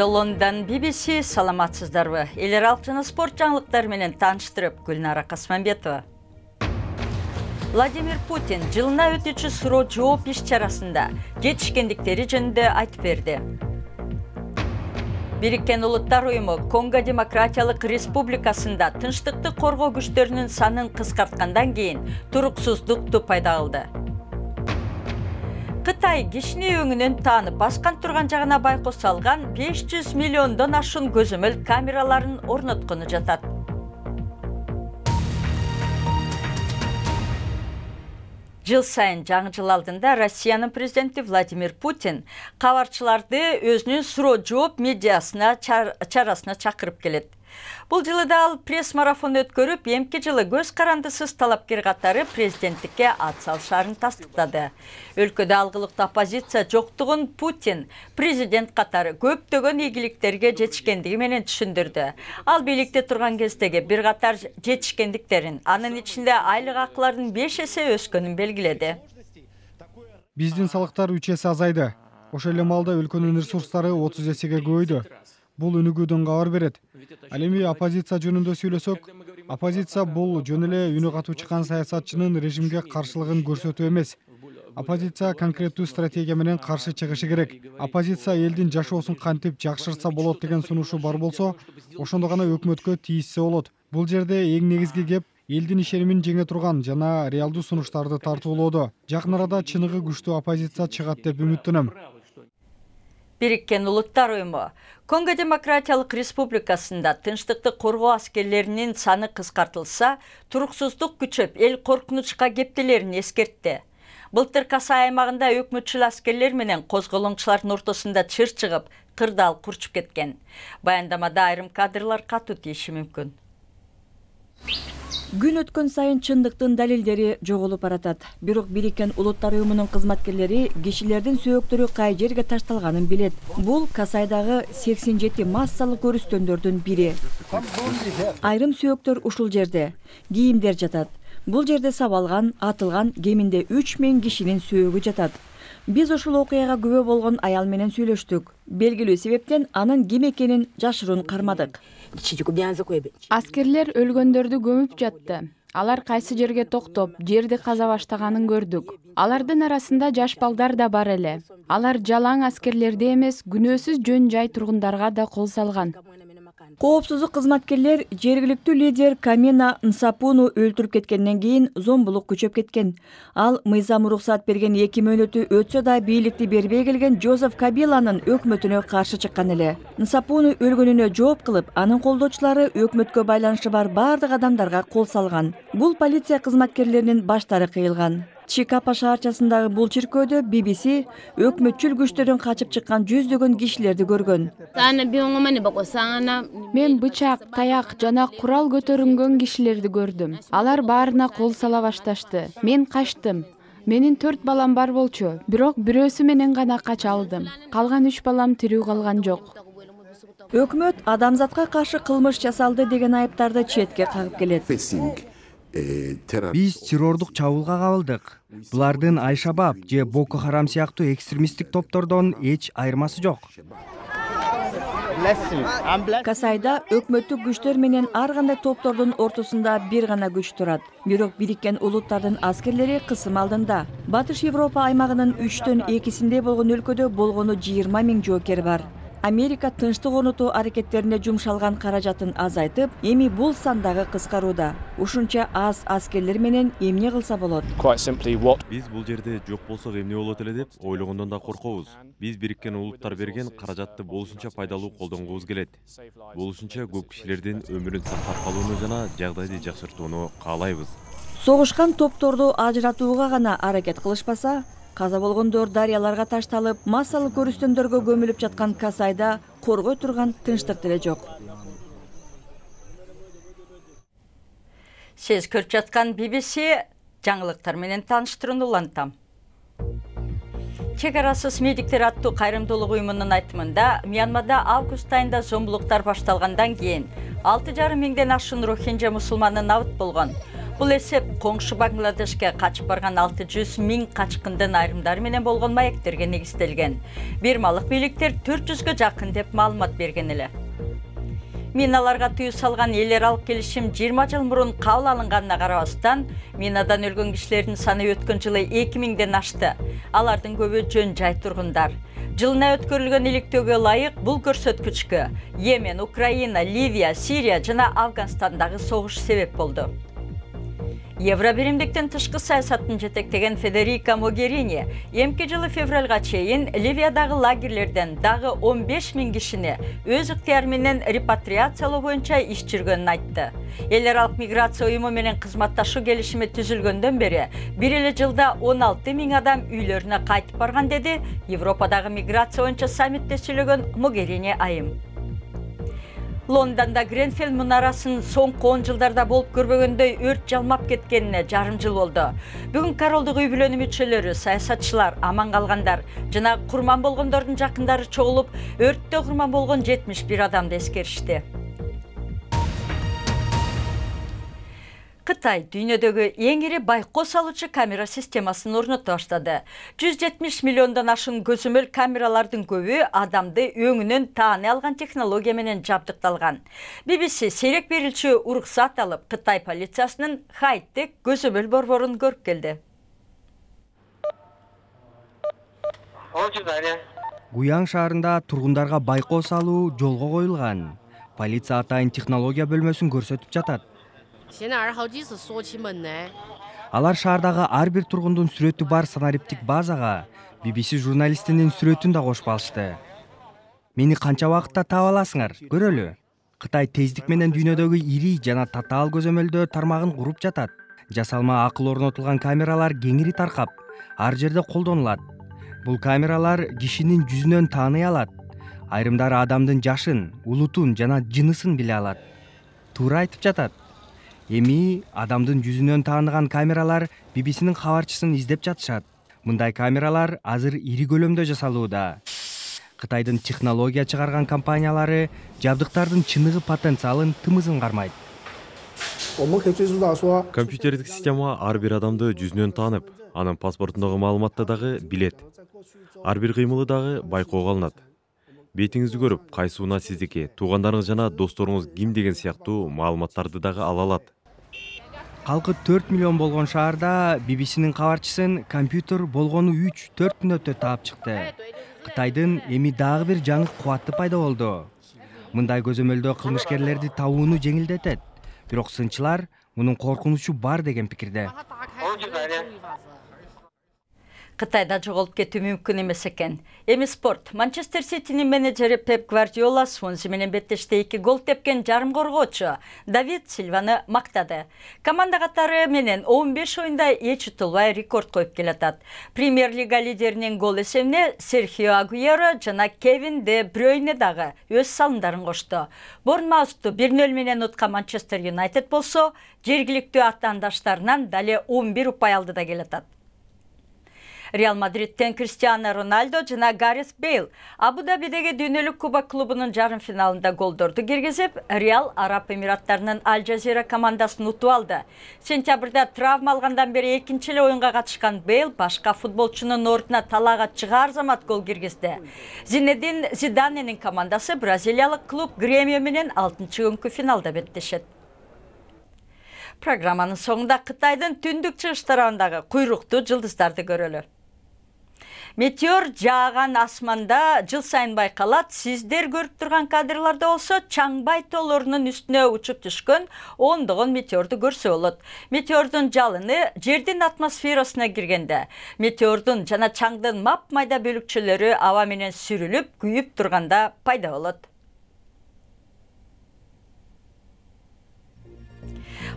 Лондон BBC саламатсыздарбы. Элер алчаны спорт жаңылыктары менен тааныштырып, Гүлнара Касманбетова. Владимир Путин жылына өтүүчү суроо жооп иш-чарасында жетишкендиктери жөнүндө айтып берди. Бириккен Улуттар уюму Конго Демократиялык Республикасында тынчтыкты коргоо күчтөрүнүн санын кыскарткандан кийин туруксуздукту пайда кылды. Кытай кишини өңүнөн таанып баскан турган жагына байкоо салган 500 миллиондон ашуун көзөмөл камераларын орноткону жатат. Жыл сайын жаңы жыл алдында Россиянын президенти Владимир Путин кабарчыларды өзүнүн суроо жооп медиасына чарасына чакырып келет. Бул жылы да ал пресс-марафон өткөрүп, эмки жылы көз карандысыз талапкер катары президенттикке ат салышаарын тастыктады. Өлкөдө алгылыктуу оппозиция жоктугун Путин президент катары көптөгөн ийгиликтерге жетишкендиги менен түшүндүрдү. Ал бийликте турган кездеги бир катар жетишкендиктерин, анын ичинде айлык акылардын 5 эсе өскөнүн белгиледи. Биздин салыктар 3 эсе азайды. Ошол эле маалда өлкөнүн ресурстары 30 эсеге көбөйдү. Бул өнүгүүдөн кабар берет. Ал эми оппозиция жөнүндө сүйлөсөк, оппозиция бул жөн эле үнү катуу чыккан саясатчынын режимге каршылыгын көрсөтүү эмес. Оппозиция конкреттүү стратегия менен каршы чыгышы керек. Оппозиция элдин жашоосун кантип жакшыртса болот деген сунушу бар болсо, ошондо гана өкмөткө тийишсе болот. Бул жерде эң негизги кеп элдин ишенимин жеңе турган жана реалдуу сунуштарды тартуулоодо. Жакын арада чыныгы күчтүү оппозиция чыгат деп үмүттөнөм. Бириккен Улуттар уюму Конго Демократиялык Республикасында тынчтыкты коргоо аскерлеринин саны кыскартылса, туруксуздук күчөп, эл коркунучка кептелерин эскертти. Былтыр Касай аймагында өкмөтчүл аскерлер менен козголоңчулардын ортосунда чыр чыгып, кырдаал курчуп кеткен. Баяндамада айрым кадрлар катуу тийиши мүмкүн. Күн өткөн сайын чындыктын далилдери жоголуп баратат. Бирок Бириккен Улуттар уюмунун кызматкерлери кишилердин сөөктөрү кай жерге ташталганын билет. Бул Касайдагы 87 массалык көрүстөндөрдүн бири. Айрым сөөктөр ушул жерде, кийимдер жатат. Бул жерде сабалган, атылган кеминде 3000 кишинин сөөгү жатат. Биз ушул окуяга күбө болгон аял менен сүйлөштүк. Белгилүү себептен анын ким экенин жашыруун кармадык. Аскерлер өлгөндөрдү көмүп жатты. Алар кайсы жерге токтоп, жерди каза баштаганын көрдүк. Алардын арасында жаш балдар да бар эле. Алар жалаң аскерлерде эмес, күнөөсүз жөн жай тургундарга да кол салган. Коопсуздук кызматкерлер жергиликтүү лидер Камина Нсапуну өлтүрүп кеткенден кийин зомбулук күчөп кеткен. Ал мыйзам уруксат берген 2 мөөнөтү өтсө да бийликти бербей келген Жозеф Кабиланын өкмөтүнө каршы чыккан эле. Нсапуну өлгөнүнө жооп кылып, анын колдоочулары өкмөткө байланышы бар бардык адамдарга кол салган. Бул полиция кызматкерлеринин баштары кыйылган. Чикапа шаарчасындагы бул чиркөөдө BBC өкмөтчүл күчтөрдөн качып чыккан жүздөгөн кишилерди көргөн. Мен бычак, таяк жана курал көтөрүнгөн кишилерди көрдүм. Алар баарына кол сала башташты. Мен качтым. Менин 4 балам бар болчу, бирок бирөөсү менен гана кача алдым. Калган 3 балам тирүү калган жок. Өкмөт адамзатка каршы кылмыш жасалды деген айыптарды четке кагып келет. Биз террордук чабуулга кабылдык. Булардын Ай-Шабаб же Боко Харам сыяктуу экстремисттик топтордон эч айырмасы жок. Касайда өкмөттүк күчтөр менен ар кандай топтордун ортосунда бир гана күч турат. Бирок Бириккен Улуттардын аскерлери кысым алдында. Батыш Европа аймагынын 3төн 2-синде болгон өлкөдө болгону 20 000 жоокер бар. Америка тынчтык орнотуу аракеттерине жумшалган каражатын азайтып, эми бул сандагы кыскарууда. Ушунча аз аскерлер менен эмне кылса болот? Биз бул жерде жок болсок эмне болот эле деп ойлогондон да коркобуз. Биз Бириккен Улуттар берген каражатты болушунча пайдалуу колдонгубуз келет. Болушунча көп кишилердин өмүрүн сактап калууну жана жагдайды жакшыртууну каалайбыз. Согушкан топторду ажыратууга гана аракет кылышпаса, каза болгондор дарыяларга ташталып, массалык көрүстөндөргө көмүлүп жаткан Касайда коргой турган тынчтык деле жок. Сиз көрүп жаткан BBC жаңылыктар менен тааныштырууну улантам. чек арасыз медиктер аттуу кайрымдуулук уюмунун айтымында Мьянмада август айында зомбулуктар башталгандан кийин 6,5 миңден ашуун рохинжа мусулманы набыт болгон. Бул эсеп коңшу Бангладешке качып барган 600 миң качкындын айрымдары менен болгон маектерге негизделген. Бирмалык бийликтер 400гө жакын деп маалымат берген эле. Миналарга тыюу салган эл аралык келишим 20 жыл мурун кабыл алынганына карабастан, минадан өлгөн кишилердин саны өткөн жылы 2000ден ашты. Алардын көбү жөн жай тургундар. Жылына өткөрүлгөн иликтөөгө ылайык бул көрсөткүчкө Йемен, Украина, Ливия, Сирия жана Афганстандагы согуш себеп болду. Евробиримдиктен тышкы саясаттын жетектеген Федерика Могерини эмки жылы февралга чейин Ливиядагы лагерлерден дагы 15 миң кишини өз ыктыяры менен репатриациялоо боюнча иш жүргөнүн айтты. Эл аралык миграция уюму менен кызматташуу келишими түзүлгөндөн бери бир эле жылда 16 миң адам үйлөрүнө кайтып барган деди Европадагы миграция боюнча саммитте сүйлөгөн Могерини айым. Лондонда Гренфелл мунарасын соңку 10 жылдарда болуп көрбөгөндөй өрт жалмап кеткенине жарым жыл болду. Бүгүн королдук үй бүлөнү мүчөлөрү, саясатчылар, аман калгандар жана курман болгондордун жакындары чогулуп, өрттө курман болгон 71 адамды эскеришти. Кытай дүйнөдөгү эң ири байкоо салуучу камера системасын орното баштады. 170 миллиондон ашуун көзөмөл камералардын көбү адамды өңүнөн тааный алган технология менен жабдыкталган. BBC сейрек берилчү уруксат алып, Кытай полициясынын хай-тек көзөмөл борборун көрүп келди. Гуян шаарында тургундарга байкоо салуу жолго коюлган. Полиция атайын технология бөлмөсүн көрсөтүп жатат. Алар шаардагы ар бир тургундун сүрөтү бар санариптик базага BBC журналистинин сүрөтүн да кошуп алышты. Мени канча убакытта таап аласыңар? Көрөлү. Кытай тездик менен дүйнөдөгү ири жана татаал көзөмөлдөө тармагын куруп жатат. Жасалма акыл орнотулган камералар кеңири таркап, ар жерде колдонулат. Бул камералар кишинин жүзүнөн тааный алат. Айрымдары адамдын жашын, улутун жана жынысын биле алат. Туура айтып жатат. Эми адамдын жүзүнөн тааныган камералар BBC'нин кабарчысын издеп жатышат. Мындай камералар азыр ири көлөмдө жасалууда. Кытайдын технология чыгарган компаниялары жабдыктардын чыныгы потенциалын тымызын кармайт. Компьютердик система ар бир адамды жүзүнөн таанып, анын паспортундагы маалыматты дагы билет. Ар бир кыймылы дагы байкоого алынат. Бетиңизди көрүп, кайсы унаа сиздики, туугандарыңыз жана досторуңуз ким деген сыяктуу маалыматтарды дагы ала алат. Калкы 4 миллион болгон шаарда BBC'нин кабарчысын компьютер болгону 3-4 мүнөттө таап чыкты. Кытайдын эми дагы бир жаңы кубаты пайда болду. Мындай көзөмөлдөө кылмышкерлерди табууну жеңилдетет. Бирок сынчылар мунун коркунучу бар деген пикирде. Кытайда жоголуп кетүү мүмкүн эмес экен. Эми спорт. Манчестер Ситинин менеджери Пеп Гвардиола Свонси менен беттеште 2 гол тепкен жарым коргоочу Давид Силваны мактады. Команда катары менен 15 оюнда эч утулбай рекорд коюп келатат. Премьер-лига лидеринин гол эсебине Серхио Агуэро жана Кевин Де Брюйне дагы өз салымдарын кошту. Борнмаусту 1-0 менен уткан Манчестер Юнайтед болсо, жергиликтүү атаандаштарынан дале 11 упай алды да келатат. Реал Мадриттен Криштиано Роналдо жана Гарес Бейл Абу-Дабидеги дүйнөлүк кубок клубунун жарым финалында голдорду киргизип, Реал Араб Эмираттарынын Аль Жазира командасын утуп алды. Сентябрда травма алгандан бери экинчи эле оюнга катышкан Бейл башка футболчунун ордуна талаага чыгаар замат гол киргизди. Зинедин Зиданенин командасы бразилиялык клуб Гремио менен 6-күнкү финалда беттешет. Программанын соңунда Кытайдын түндүк чыгыш тарабындагы куйруктуу жылдыздарды көрөлү. Метеор жааган асманда жыл сайын байкалат. Сиздер көрүп турган кадрларда болсо Чаңбай тоолорунун үстүнө учуп түшкөн ондогон метеорду көрсө болот. Метеордун жалыны жердин атмосферасына киргенде, метеордун жана чаңдын мап-майда бөлүкчөлөрү аба менен сүрүлүп, күйүп турганда пайда болот.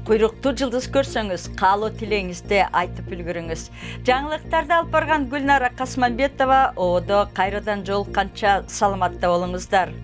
Куйруктуу жылдыз көрсөңүз, каалоо тилеңизди айтып үлгүрүңүз. Жаңылыктарды алып барган Гүлнара Касманбетова, ободо кайрадан жолукканча саламатта болуңуздар.